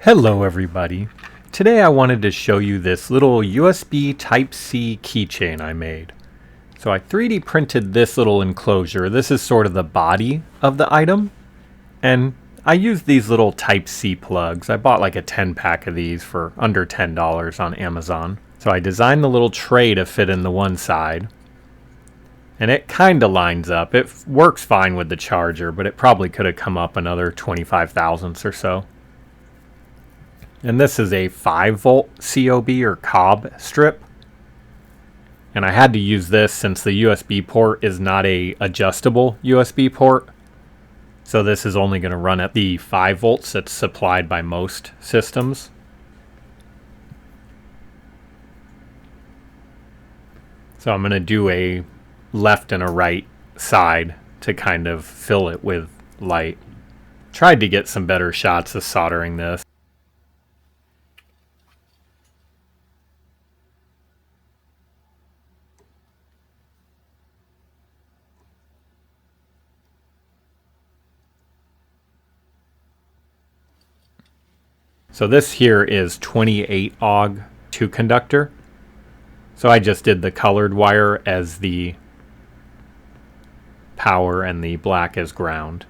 Hello everybody. Today I wanted to show you this little USB Type-C keychain I made. So I 3D printed this little enclosure. This is sort of the body of the item. And I used these little Type-C plugs. I bought like a 10-pack of these for under $10 on Amazon. So I designed the little tray to fit in the one side. And it kind of lines up. It works fine with the charger, but it probably could have come up another 25 thousandths or so. And this is a 5-volt COB or cob strip. And I had to use this since the USB port is not a adjustable USB port. So this is only going to run at the 5 volts that's supplied by most systems. So I'm going to do a left and a right side to kind of fill it with light. Tried to get some better shots of soldering this. So this here is 28 AUG 2 conductor. So I just did the colored wire as the power and the black as ground.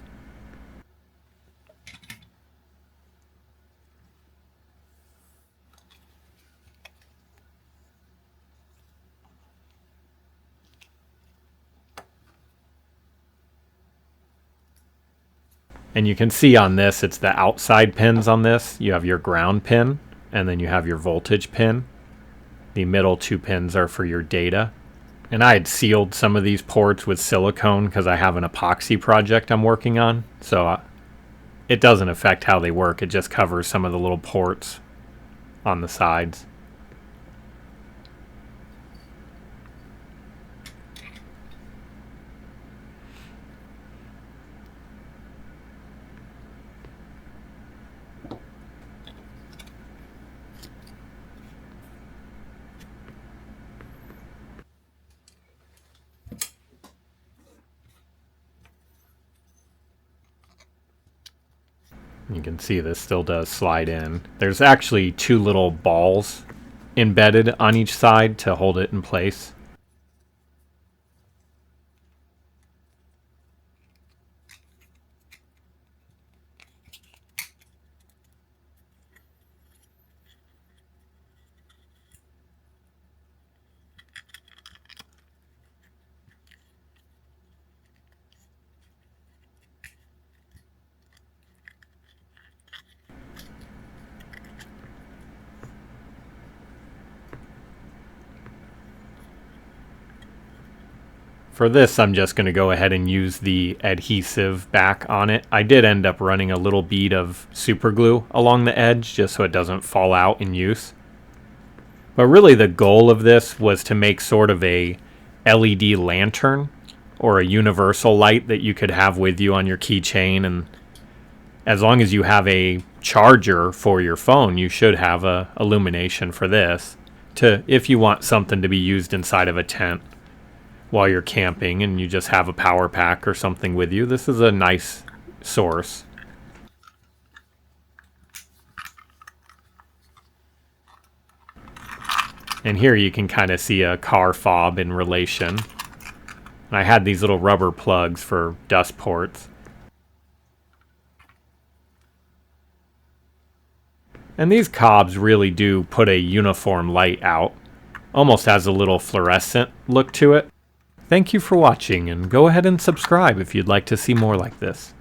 And you can see on this, it's the outside pins on this. You have your ground pin, and then you have your voltage pin. The middle 2 pins are for your data. And I had sealed some of these ports with silicone because I have an epoxy project I'm working on. So it doesn't affect how they work. It just covers some of the little ports on the sides. You can see this still does slide in. There's actually 2 little balls embedded on each side to hold it in place. For this, I'm just going to go ahead and use the adhesive back on it. I did end up running a little bead of super glue along the edge just so it doesn't fall out in use. But really the goal of this was to make sort of a LED lantern or a universal light that you could have with you on your keychain. And as long as you have a charger for your phone, you should have a illumination for this if you want something to be used inside of a tent while you're camping and you just have a power pack or something with you. This is a nice source. And here you can kind of see a car fob in relation. I had these little rubber plugs for dust ports. And these cobs really do put a uniform light out. Almost has a little fluorescent look to it. Thank you for watching, and go ahead and subscribe if you'd like to see more like this.